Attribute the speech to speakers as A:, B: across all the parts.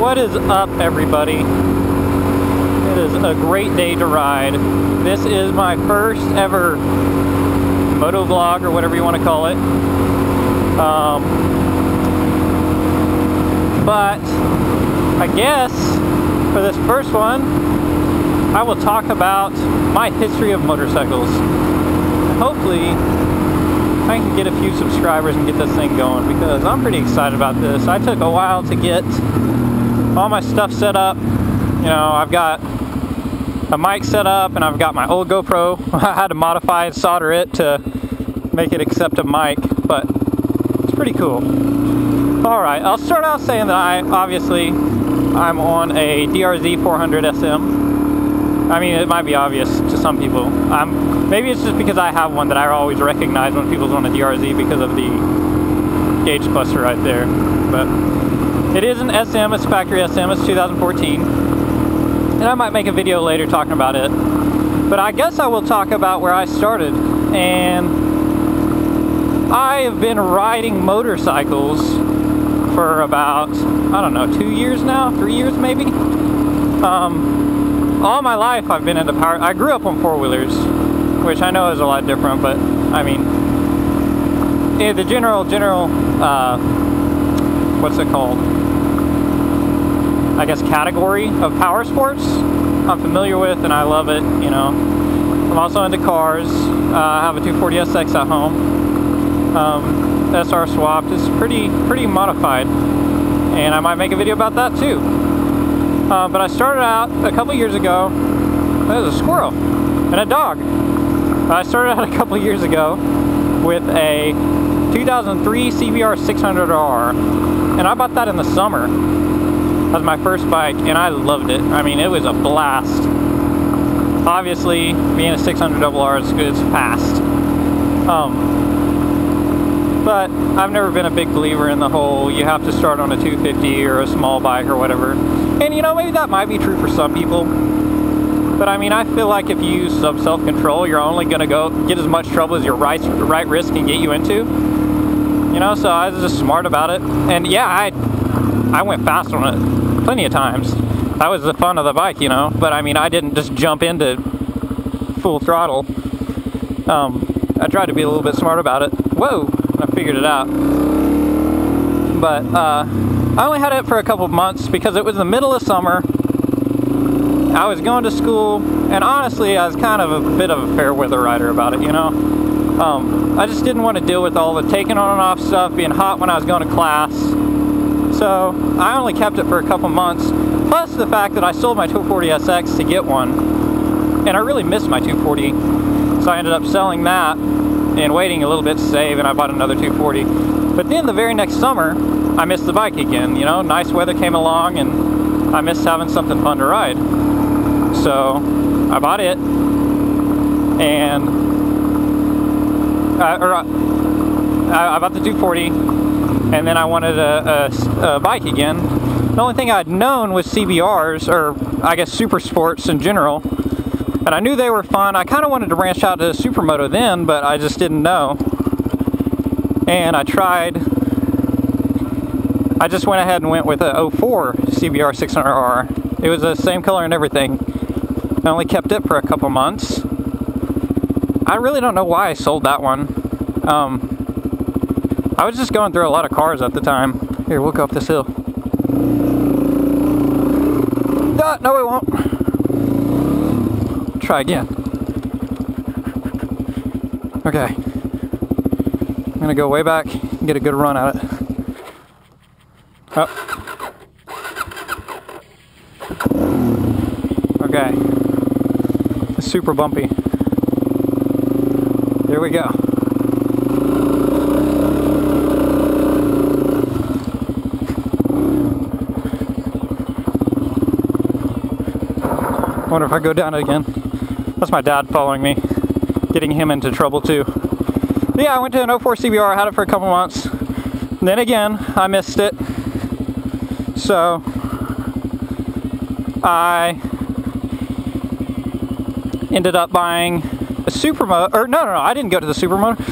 A: What is up, everybody? It is a great day to ride. This is my first ever motovlog, or whatever you want to call it. But I guess for this first one, I will talk about my history of motorcycles. Hopefully, I can get a few subscribers and get this thing going, because I'm pretty excited about this. I took a while to get all my stuff set up. You know, I've got a mic set up and I've got my old GoPro. I had to modify and solder it to make it accept a mic, but it's pretty cool. Alright, I'll start out saying that I'm on a DRZ 400 SM. I mean, it might be obvious to some people. Maybe it's just because I have one that I always recognize when people's on a DRZ because of the gauge cluster right there. But it is an SM, it's factory SM, it's 2014. And I might make a video later talking about it. But I guess I will talk about where I started. And I have been riding motorcycles for about, I don't know, 2 years now? 3 years maybe? All my life I've been into power. I grew up on four-wheelers, which I know is a lot different, but I mean, the general, what's it called? I guess category of power sports I'm familiar with, and I love it, you know. I'm also into cars. I have a 240SX at home. SR swapped. It's pretty modified, and I might make a video about that too. But I started out a couple years ago. There's a squirrel and a dog. I started out a couple years ago with a 2003 CBR 600R, and I bought that in the summer. That was my first bike, and I loved it. I mean, it was a blast. Obviously, being a 600RR is good, it's fast. But I've never been a big believer in the whole you have to start on a 250 or a small bike or whatever. And you know, maybe that might be true for some people. But I mean, I feel like if you use some self-control, you're only going to get as much trouble as your right wrist can get you into. You know, so I was just smart about it. And yeah, I went fast on it plenty of times. That was the fun of the bike, you know. But I mean, I didn't just jump into full throttle. I tried to be a little bit smart about it. Whoa! I figured it out. But I only had it for a couple of months because it was the middle of summer. I was going to school, and honestly, I was kind of a bit of a fair weather rider about it, you know. I just didn't want to deal with all the taking on and off stuff, being hot when I was going to class. So I only kept it for a couple months. Plus the fact that I sold my 240SX to get one, and I really missed my 240. So I ended up selling that and waiting a little bit to save, and I bought another 240. But then the very next summer, I missed the bike again. You know, nice weather came along, and I missed having something fun to ride. So I bought it, and I bought the 240, and then I wanted a bike again. The only thing I'd known was CBRs, or I guess super sports in general. And I knew they were fun. I kind of wanted to branch out to supermoto then, but I just didn't know. And I tried. I just went ahead and went with a 04 CBR 600R. It was the same color and everything. I only kept it for a couple months. I really don't know why I sold that one. I was just going through a lot of cars at the time. Here, we'll go up this hill. No, we won't. Try again. Okay. I'm gonna go way back and get a good run at it. Oh. Okay. It's super bumpy. Here we go. I wonder if I go down it again. That's my dad following me, getting him into trouble too. But yeah, I went to an 04 CBR, I had it for a couple months. And then again, I missed it. So I ended up buying a supermoto, or no, I didn't go to the supermoto.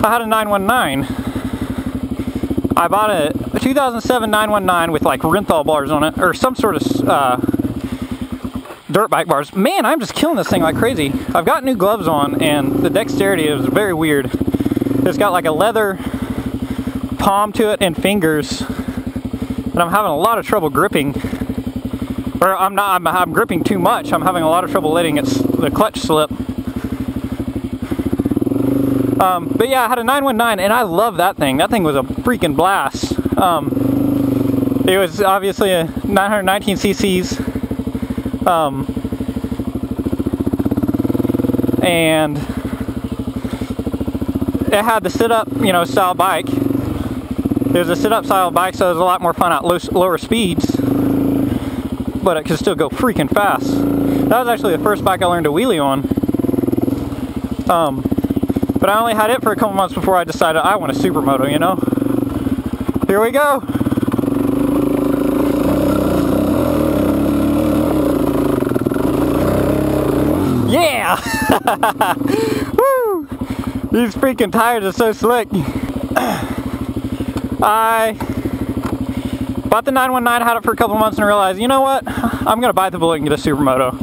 A: I had a 919. I bought a 2007 919 with like Renthal bars on it, or some sort of dirt bike bars. Man, I'm just killing this thing like crazy. I've got new gloves on, and the dexterity is very weird. It's got like a leather palm to it and fingers, and I'm having a lot of trouble gripping. Or I'm gripping too much. I'm having a lot of trouble letting the clutch slip. But yeah, I had a 919, and I love that thing. That thing was a freaking blast. It was obviously a 919 cc's, and it had the sit-up, you know, style bike. It was a sit-up style bike, so it was a lot more fun at lower speeds, but it could still go freaking fast. That was actually the first bike I learned to wheelie on. But I only had it for a couple months before I decided I want a supermoto, you know? Here we go! Yeah! Woo! These freaking tires are so slick. I bought the 919, had it for a couple months, and realized, you know what? I'm gonna bite the bullet and get a supermoto.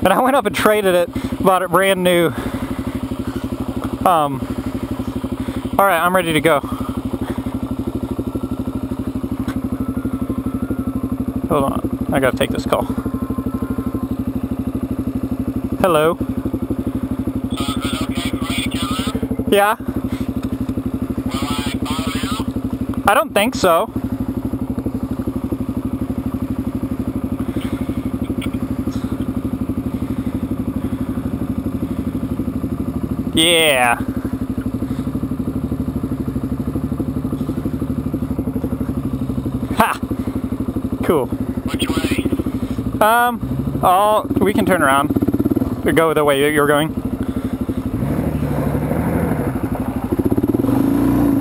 A: And I went up and traded it, bought it brand new. Alright, I'm ready to go. Hold on, I gotta take this call. Hello? Yeah? I don't think so. Yeah. Ha! Cool.
B: Which way?
A: We can turn around. Or go the way you're going.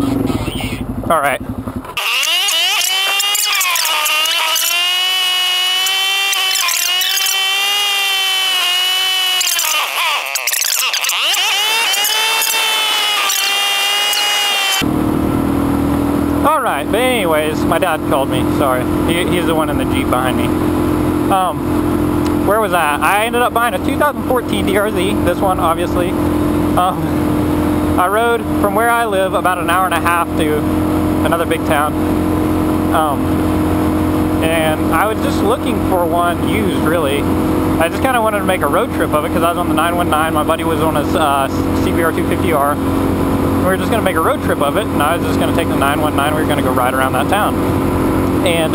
B: I'll follow you.
A: Alright. Alright, but anyways, my dad called me, sorry. He's the one in the Jeep behind me. Where was I? I ended up buying a 2014 DRZ, this one obviously. I rode from where I live about an hour and a half to another big town. And I was just looking for one used, really. I just kind of wanted to make a road trip of it because I was on the 919, my buddy was on his CBR 250R. We were just going to make a road trip of it, and I was just going to take the 919, we were going to go ride around that town. And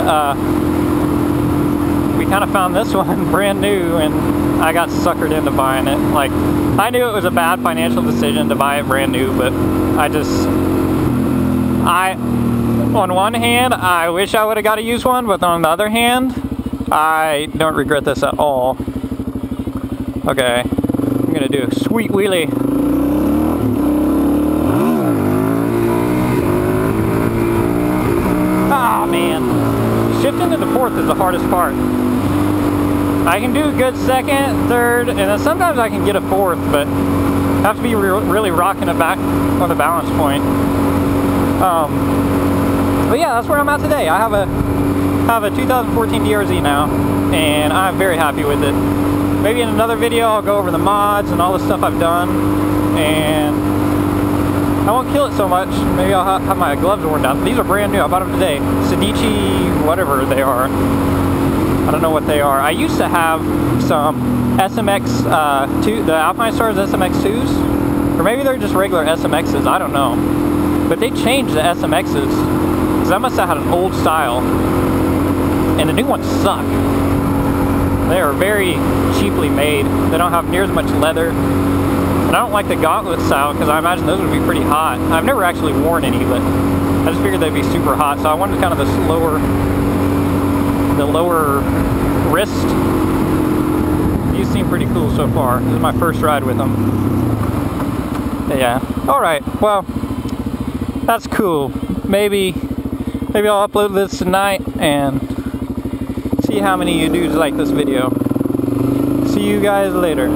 A: we kind of found this one brand new, and I got suckered into buying it. Like, I knew it was a bad financial decision to buy it brand new, but on one hand, I wish I would have got a used one, but on the other hand, I don't regret this at all. Okay, I'm going to do a sweet wheelie. Oh man, shifting into fourth is the hardest part. I can do a good second, third, and then sometimes I can get a fourth, but I have to be really rocking it back on the balance point. But yeah, that's where I'm at today. I have a 2014 DRZ now, and I'm very happy with it. Maybe in another video I'll go over the mods and all the stuff I've done, and I won't kill it so much. Maybe I'll have my gloves worn down. These are brand new. I bought them today. Sedici, whatever they are. I don't know what they are. I used to have some SMX, the Alpine Stars SMX2s. Or maybe they're just regular SMXs. I don't know. But they changed the SMXs. Because I must have had an old style. And the new ones suck. They are very cheaply made. They don't have near as much leather. And I don't like the gauntlet style because I imagine those would be pretty hot. I've never actually worn any, but I just figured they'd be super hot. So I wanted kind of the lower wrist. These seem pretty cool so far. This is my first ride with them. Yeah. Alright, well, that's cool. Maybe I'll upload this tonight and see how many of you dudes like this video. See you guys later.